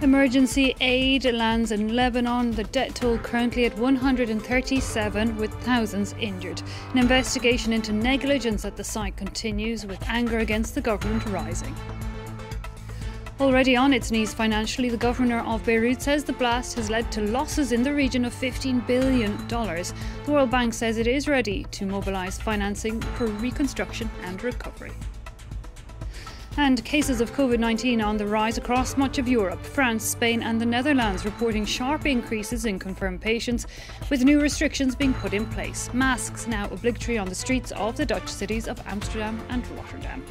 Emergency aid lands in Lebanon, the death toll currently at 137 with thousands injured. An investigation into negligence at the site continues with anger against the government rising. Already on its knees financially, the governor of Beirut says the blast has led to losses in the region of $15 billion. The World Bank says it is ready to mobilise financing for reconstruction and recovery. And cases of COVID-19 on the rise across much of Europe. France, Spain and the Netherlands reporting sharp increases in confirmed patients, with new restrictions being put in place. Masks now obligatory on the streets of the Dutch cities of Amsterdam and Rotterdam.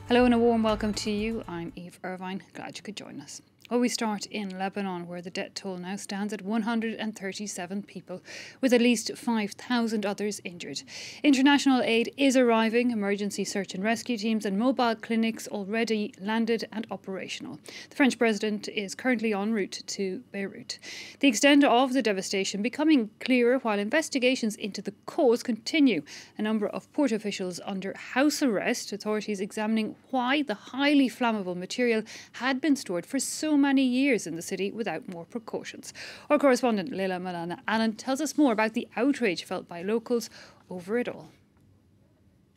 Hello and a warm welcome to you. I'm Eve Irvine. Glad you could join us. Well, we start in Lebanon, where the death toll now stands at 137 people, with at least 5,000 others injured. International aid is arriving, emergency search and rescue teams and mobile clinics already landed and operational. The French president is currently en route to Beirut. The extent of the devastation becoming clearer while investigations into the cause continue. A number of port officials under house arrest, authorities examining why the highly flammable material had been stored for so many years in the city without more precautions. Our correspondent Leila Malana Allen tells us more about the outrage felt by locals over it all.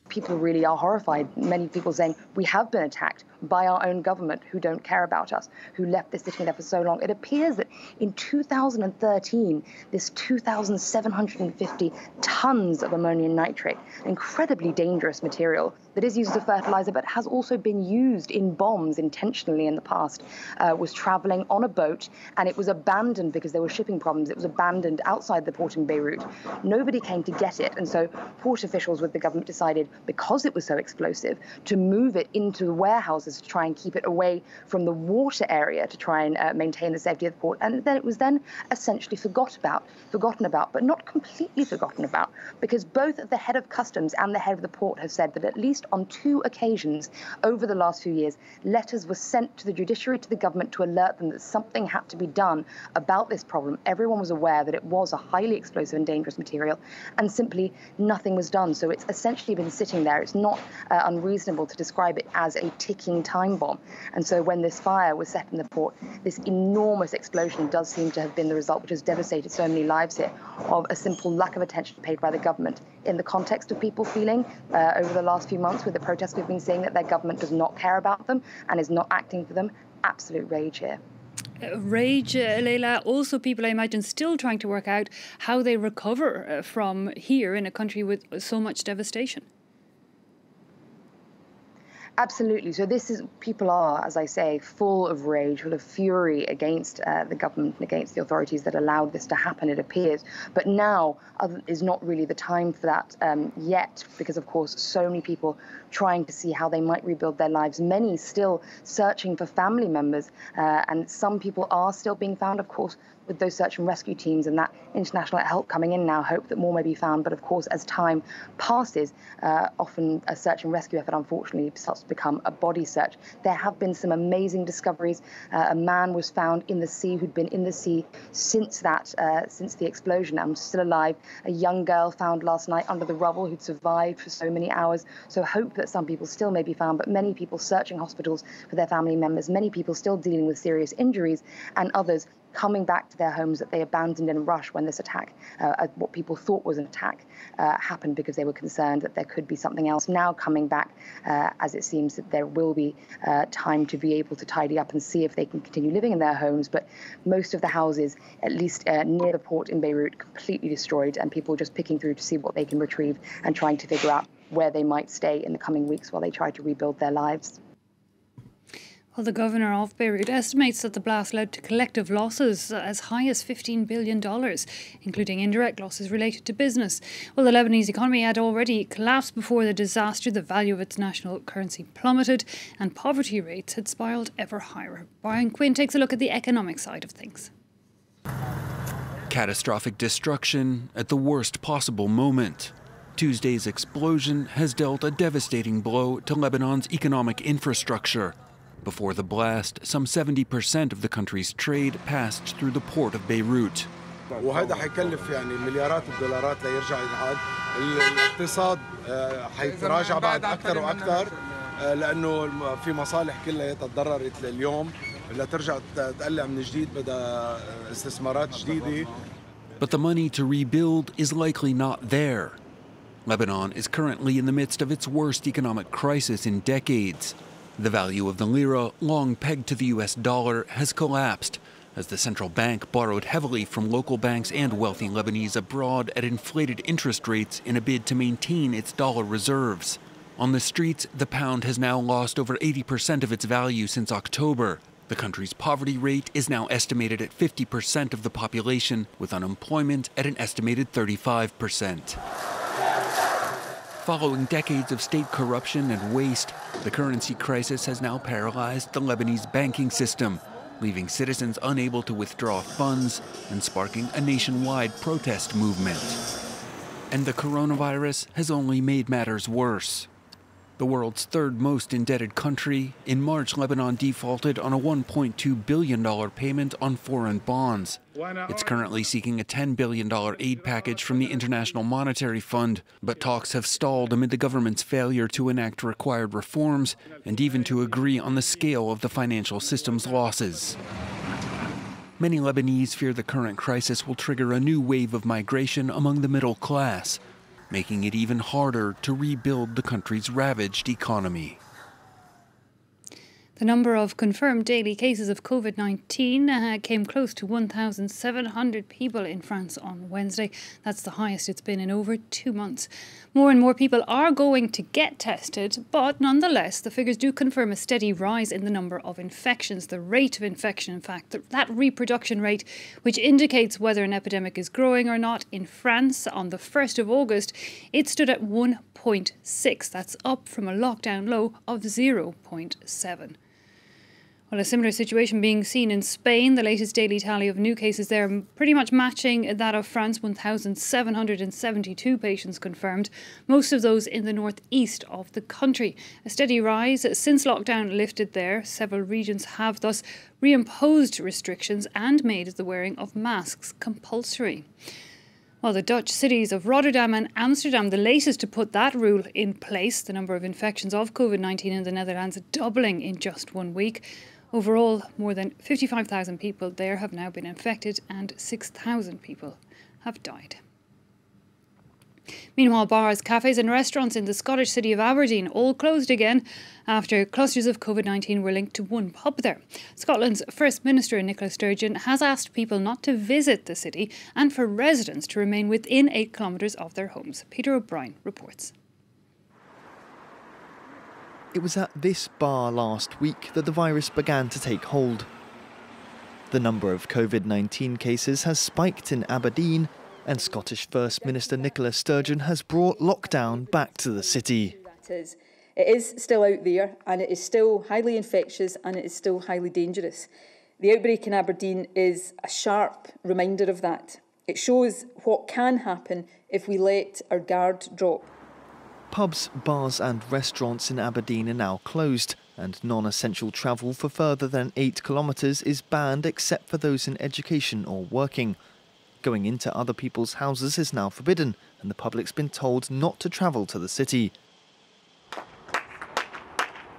People really are horrified. Many people saying we have been attacked by our own government who don't care about us, who left this sitting there for so long. It appears that in 2013, this 2,750 tons of ammonium nitrate, an incredibly dangerous material that is used as a fertilizer but has also been used in bombs intentionally in the past, was traveling on a boat, and it was abandoned because there were shipping problems. It was abandoned outside the port in Beirut. Nobody came to get it, and so port officials with the government decided, because it was so explosive, to move it into the warehouses to try and keep it away from the water area to try and maintain the safety of the port. And then it was then essentially forgotten about, but not completely forgotten about, because both the head of customs and the head of the port have said that at least on 2 occasions over the last few years, letters were sent to the judiciary, to the government, to alert them that something had to be done about this problem. Everyone was aware that it was a highly explosive and dangerous material, and simply nothing was done. So it's essentially been sitting there. It's not unreasonable to describe it as a ticking time bomb. And so when this fire was set in the port, this enormous explosion does seem to have been the result, which has devastated so many lives here, of a simple lack of attention paid by the government in the context of people feeling over the last few months with the protests we've been seeing that their government does not care about them and is not acting for them. Absolute rage here. Rage, Leila. Also, people, I imagine, still trying to work out how they recover from here in a country with so much devastation. Absolutely. So people are, as I say, full of rage, full of fury against the government and against the authorities that allowed this to happen, it appears. But now is not really the time for that yet, because, of course, so many people trying to see how they might rebuild their lives, many still searching for family members, and some people are still being found, of course, with those search and rescue teams and that international help coming in now, hope that more may be found. But of course, as time passes, often a search and rescue effort, unfortunately, starts to become a body search. There have been some amazing discoveries. A man was found in the sea who'd been in the sea since the explosion and was still alive. A young girl found last night under the rubble who'd survived for so many hours. So hope that some people still may be found, but many people searching hospitals for their family members, many people still dealing with serious injuries, and others coming back to their homes that they abandoned in a rush when this attack, what people thought was an attack, happened, because they were concerned that there could be something else. Now coming back, as it seems that there will be time to be able to tidy up and see if they can continue living in their homes. But most of the houses, at least near the port in Beirut, completely destroyed, and people just picking through to see what they can retrieve and trying to figure out where they might stay in the coming weeks while they try to rebuild their lives. Well, the governor of Beirut estimates that the blast led to collective losses as high as $15 billion, including indirect losses related to business. Well, the Lebanese economy had already collapsed before the disaster. The value of its national currency plummeted and poverty rates had spiralled ever higher. Brian Quinn takes a look at the economic side of things. Catastrophic destruction at the worst possible moment. Tuesday's explosion has dealt a devastating blow to Lebanon's economic infrastructure. Before the blast, some 70% of the country's trade passed through the port of Beirut. وهذا حيكلف يعني مليارات الدولارات ليرجع ينعاد. الاقتصاد حيتراجع بعد أكثر وأكثر. لأنه في مصالح كلها تضررت اليوم لترجع تقلع من جديد بدأ استثمارات جديدة. But the money to rebuild is likely not there. Lebanon is currently in the midst of its worst economic crisis in decades. The value of the lira, long pegged to the US dollar, has collapsed as the central bank borrowed heavily from local banks and wealthy Lebanese abroad at inflated interest rates in a bid to maintain its dollar reserves. On the streets, the pound has now lost over 80% of its value since October. The country's poverty rate is now estimated at 50% of the population, with unemployment at an estimated 35%. Following decades of state corruption and waste, the currency crisis has now paralyzed the Lebanese banking system, leaving citizens unable to withdraw funds and sparking a nationwide protest movement. And the coronavirus has only made matters worse. The world's third most indebted country, in March, Lebanon defaulted on a $1.2 billion payment on foreign bonds. It's currently seeking a $10 billion aid package from the International Monetary Fund, but talks have stalled amid the government's failure to enact required reforms and even to agree on the scale of the financial system's losses. Many Lebanese fear the current crisis will trigger a new wave of migration among the middle class, making it even harder to rebuild the country's ravaged economy. The number of confirmed daily cases of COVID-19 came close to 1,700 people in France on Wednesday. That's the highest it's been in over 2 months. More and more people are going to get tested, but nonetheless, the figures do confirm a steady rise in the number of infections. The rate of infection, in fact, that reproduction rate, which indicates whether an epidemic is growing or not, in France on the 1st of August, it stood at 1.6. That's up from a lockdown low of 0.7. Well, a similar situation being seen in Spain. The latest daily tally of new cases there pretty much matching that of France, 1,772 patients confirmed, most of those in the northeast of the country. A steady rise since lockdown lifted there. Several regions have thus reimposed restrictions and made the wearing of masks compulsory. Well, the Dutch cities of Rotterdam and Amsterdam, the latest to put that rule in place. The number of infections of COVID-19 in the Netherlands doubling in just 1 week. Overall, more than 55,000 people there have now been infected and 6,000 people have died. Meanwhile, bars, cafes and restaurants in the Scottish city of Aberdeen all closed again after clusters of COVID-19 were linked to one pub there. Scotland's First Minister Nicola Sturgeon has asked people not to visit the city and for residents to remain within 8 kilometres of their homes. Peter O'Brien reports. It was at this bar last week that the virus began to take hold. The number of COVID-19 cases has spiked in Aberdeen, and Scottish First Minister Nicola Sturgeon has brought lockdown back to the city. It is still out there, and it is still highly infectious, and it is still highly dangerous. The outbreak in Aberdeen is a sharp reminder of that. It shows what can happen if we let our guard drop. Pubs, bars and restaurants in Aberdeen are now closed, and non-essential travel for further than 8 kilometres is banned except for those in education or working. Going into other people's houses is now forbidden, and the public's been told not to travel to the city.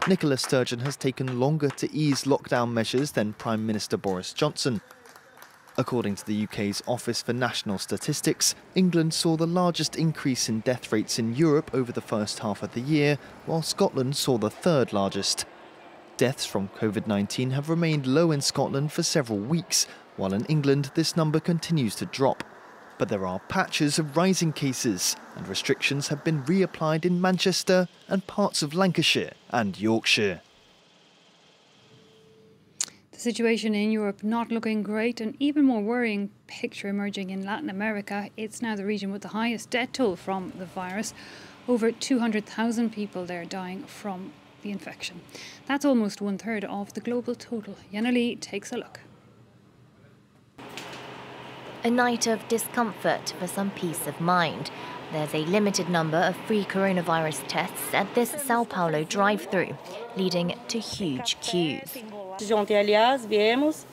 Nicola Sturgeon has taken longer to ease lockdown measures than Prime Minister Boris Johnson. According to the UK's Office for National Statistics, England saw the largest increase in death rates in Europe over the first half of the year, while Scotland saw the third largest. Deaths from COVID-19 have remained low in Scotland for several weeks, while in England this number continues to drop. But there are patches of rising cases, and restrictions have been reapplied in Manchester and parts of Lancashire and Yorkshire. The situation in Europe not looking great. An even more worrying picture emerging in Latin America. It's now the region with the highest death toll from the virus. Over 200,000 people there dying from the infection. That's almost 1/3 of the global total. Yana Lee takes a look. A night of discomfort for some peace of mind. There's a limited number of free coronavirus tests at this Sao Paulo drive-thru, leading to huge queues. Ontem, aliás, viemos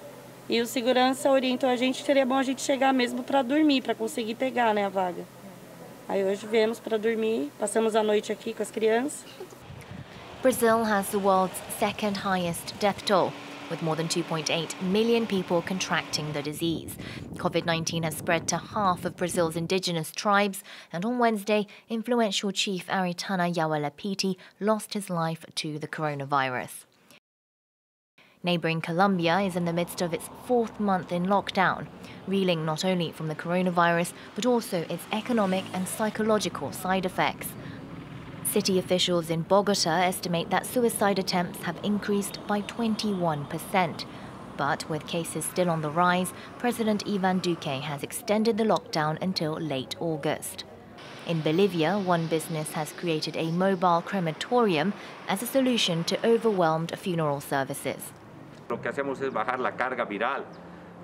e o segurança orientou a gente que seria bom a gente chegar mesmo para dormir, para conseguir pegar, né, a vaga. Aí hoje viemos para dormir, passamos a noite aqui com as crianças. Brazil has the world's second highest death toll, with more than 2.8 million people contracting the disease. COVID-19 has spread to half of Brazil's indigenous tribes, and on Wednesday, influential chief Aritana Yawalapiti lost his life to the coronavirus. Neighbouring Colombia is in the midst of its 4th month in lockdown, reeling not only from the coronavirus, but also its economic and psychological side effects. City officials in Bogota estimate that suicide attempts have increased by 21%. But with cases still on the rise, President Ivan Duque has extended the lockdown until late August. In Bolivia, one business has created a mobile crematorium as a solution to overwhelmed funeral services. Lo que hacemos es bajar la carga viral.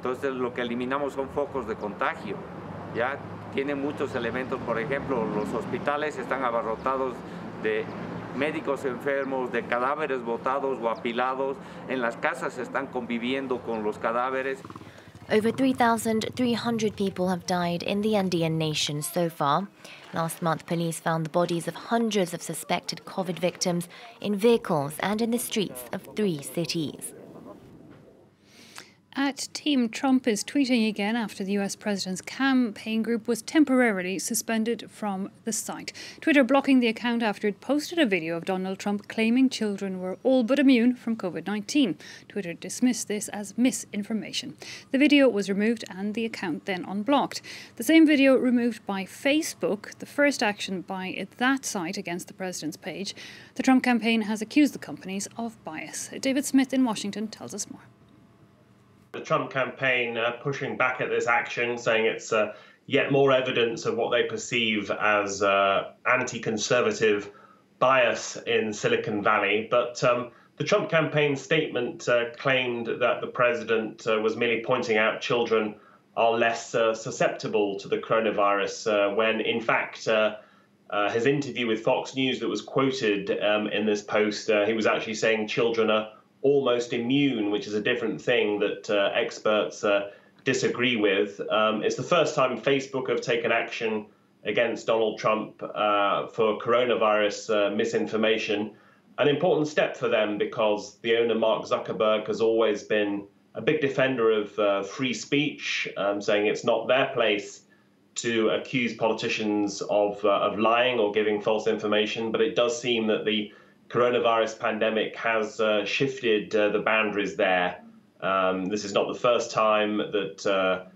Entonces lo que eliminamos son focos de contagio. Ya tiene muchos elementos, por ejemplo, los hospitales están abarrotados de médicos enfermos, de cadáveres botados o apilados. En las casas están conviviendo con los cadáveres. Over 3,300 people have died in the Andean nation so far. Last month, police found the bodies of hundreds of suspected COVID victims in vehicles and in the streets of 3 cities. @Team Trump is tweeting again after the US president's campaign group was temporarily suspended from the site. Twitter blocking the account after it posted a video of Donald Trump claiming children were all but immune from COVID-19. Twitter dismissed this as misinformation. The video was removed and the account then unblocked. The same video removed by Facebook, the first action by that site against the president's page. The Trump campaign has accused the companies of bias. David Smith in Washington tells us more. The Trump campaign pushing back at this action, saying it's yet more evidence of what they perceive as anti-conservative bias in Silicon Valley. But the Trump campaign statement claimed that the president was merely pointing out children are less susceptible to the coronavirus, when in fact his interview with Fox News that was quoted in this post, he was actually saying children are almost immune, which is a different thing that experts disagree with. It's the first time Facebook have taken action against Donald Trump for coronavirus misinformation. An important step for them because the owner, Mark Zuckerberg, has always been a big defender of free speech, saying it's not their place to accuse politicians of lying or giving false information. But it does seem that the coronavirus pandemic has shifted the boundaries there. This is not the first time that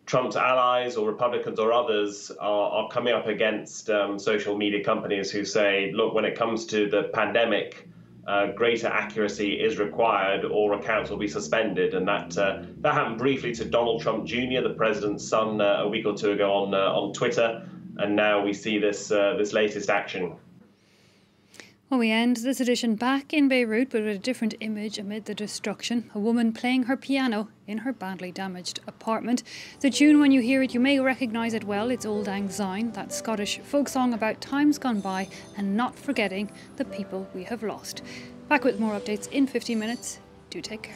Trump's allies or Republicans or others are coming up against social media companies who say, look, when it comes to the pandemic, greater accuracy is required or accounts will be suspended. And that happened briefly to Donald Trump Jr., the president's son, a week or two ago on Twitter. And now we see this latest action. Well, we end this edition back in Beirut, but with a different image amid the destruction. A woman playing her piano in her badly damaged apartment. The tune, when you hear it, you may recognise it well. It's Old Lang Syne, that Scottish folk song about times gone by and not forgetting the people we have lost. Back with more updates in 15 minutes. Do take care.